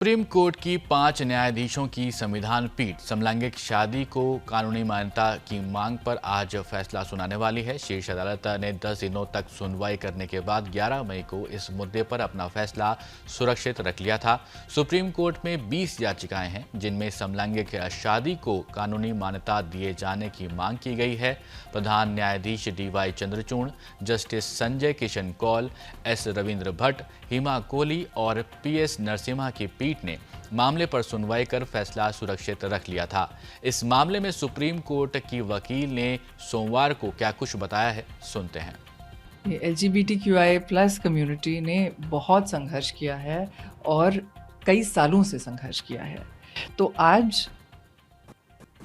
Supreme court की 5 न्यायाधीशों की संविधान पीठ समलैंगिक शादी को कानूनी मान्यता की मांग पर आज फैसला सुनाने वाली है। शीर्ष अदालत ने 10 दिनों तक सुनवाई करने के बाद 11 मई को इस मुद्दे पर अपना फैसला सुरक्षित रख लिया था। सुप्रीम कोर्ट में 20 याचिकाएं हैं जिनमें समलैंगिक शादी को कानूनी मान्यता दिए जाने की मांग की गई है। प्रधान न्यायाधीश DY Chandrachud, justice Sanjay Kishan Kaul, S Ravindra Bhat, Hima Kohli और PS नरसिम्हा की पीठ ने मामले पर सुनवाई कर फैसला सुरक्षित रख लिया था। इस मामले में सुप्रीम कोर्ट की वकील ने सोमवार को क्या कुछ बताया है, सुनते हैं। LGBTQI+ कम्युनिटी ने बहुत संघर्ष किया है और कई सालों से संघर्ष किया है। तो आज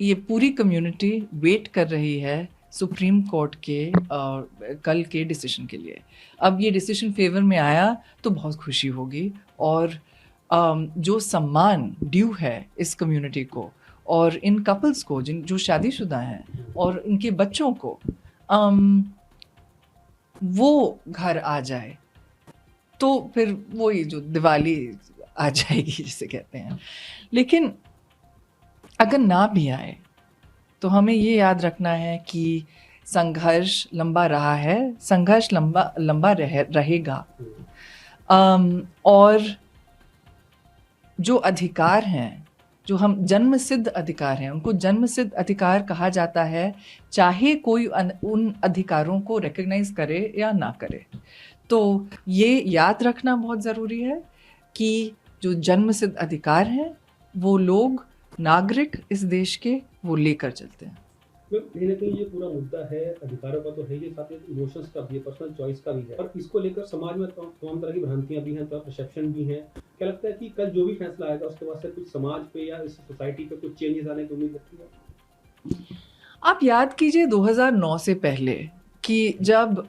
ये पूरी कम्युनिटी वेट कर रही है सुप्रीम कोर्ट के कल के डिसीजन के लिए। अब ये डिसीजन फेवर में आया तो बहुत खुशी होगी और जो सम्मान ड्यू है इस कम्युनिटी को और इन कपल्स को जो शादीशुदा हैं और इनके बच्चों को वो घर आ जाए तो फिर वही जो दिवाली आ जाएगी जिसे कहते हैं। लेकिन अगर ना भी आए तो हमें ये याद रखना है कि संघर्ष लंबा रहा है, संघर्ष लंबा रहेगा। और जो अधिकार हैं, जो हम जन्मसिद्ध अधिकार हैं, उनको जन्मसिद्ध अधिकार कहा जाता है, चाहे कोई उन अधिकारों को रिकॉग्नाइज करे या ना करे। तो ये याद रखना बहुत ज़रूरी है कि जो जन्मसिद्ध अधिकार हैं वो लोग नागरिक इस देश के वो लेकर चलते हैं। कहीं ना कहीं ये पूरा मुद्दा है अधिकारों का तो है ही, साथ ही इमोशंस का भी है, पर्सनल चॉइस का भी है और इसको लेकर समाज में तमाम तरह की भ्रांतियां भी हैं, तो परसेप्शन भी हैं। क्या लगता है कि कल जो भी फैसला आएगा उसके बाद से कुछ समाज पे या इस सोसाइटी पे कुछ चेंजेस आने की उम्मीद लगती है? आप याद कीजिए 2009 से पहले कि जब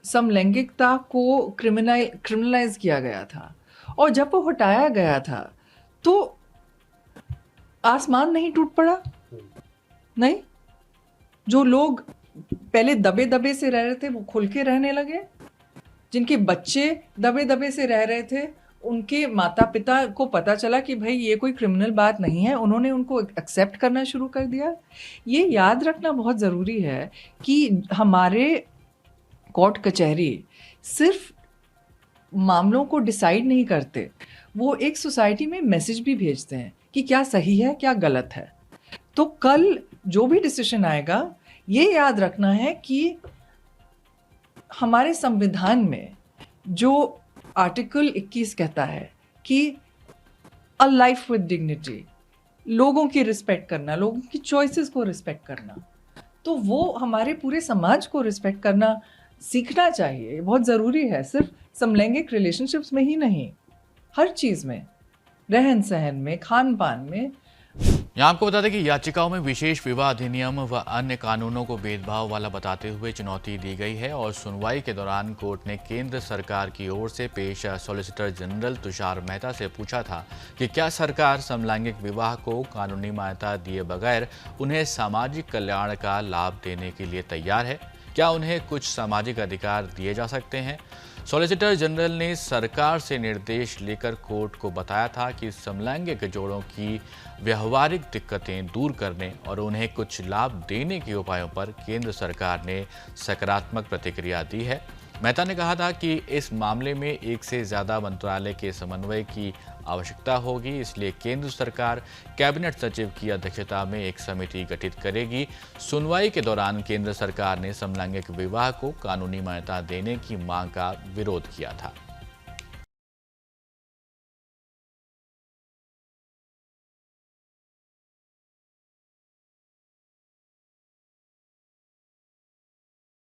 समलैंगिकता को क्रिमिनलाइज किया गया था और जब वो हटाया गया था तो आसमान नहीं टूट पड़ा? नहीं, जो लोग पहले दबे दबे से रह रहे थे वो खुल के रहने लगे। जिनके बच्चे दबे दबे से रह रहे थे उनके माता पिता को पता चला कि भाई ये कोई क्रिमिनल बात नहीं है, उन्होंने उनको एक्सेप्ट करना शुरू कर दिया। ये याद रखना बहुत ज़रूरी है कि हमारे कोर्ट कचहरी सिर्फ मामलों को डिसाइड नहीं करते, वो एक सोसाइटी में मैसेज भी भेजते हैं कि क्या सही है क्या गलत है। तो कल जो भी डिसीजन आएगा ये याद रखना है कि हमारे संविधान में जो आर्टिकल 21 कहता है कि अ लाइफ विद डिग्निटी, लोगों की रिस्पेक्ट करना, लोगों की चॉइसेस को रिस्पेक्ट करना, तो वो हमारे पूरे समाज को रिस्पेक्ट करना सीखना चाहिए। बहुत ज़रूरी है, सिर्फ समलैंगिक रिलेशनशिप्स में ही नहीं, हर चीज़ में, रहन सहन में, खान पान में। यहाँ आपको बता दें कि याचिकाओं में विशेष विवाह अधिनियम व अन्य कानूनों को भेदभाव वाला बताते हुए चुनौती दी गई है और सुनवाई के दौरान कोर्ट ने केंद्र सरकार की ओर से पेश सॉलिसिटर जनरल तुषार मेहता से पूछा था कि क्या सरकार समलैंगिक विवाह को कानूनी मान्यता दिए बगैर उन्हें सामाजिक कल्याण का लाभ देने के लिए तैयार है। क्या उन्हें कुछ सामाजिक अधिकार दिए जा सकते हैं? सॉलिसिटर जनरल ने सरकार से निर्देश लेकर कोर्ट को बताया था कि समलैंगिक जोड़ों की व्यवहारिक दिक्कतें दूर करने और उन्हें कुछ लाभ देने के उपायों पर केंद्र सरकार ने सकारात्मक प्रतिक्रिया दी है। मेहता ने कहा था कि इस मामले में एक से ज़्यादा मंत्रालय के समन्वय की आवश्यकता होगी, इसलिए केंद्र सरकार कैबिनेट सचिव की अध्यक्षता में एक समिति गठित करेगी। सुनवाई के दौरान केंद्र सरकार ने समलैंगिक विवाह को कानूनी मान्यता देने की मांग का विरोध किया था।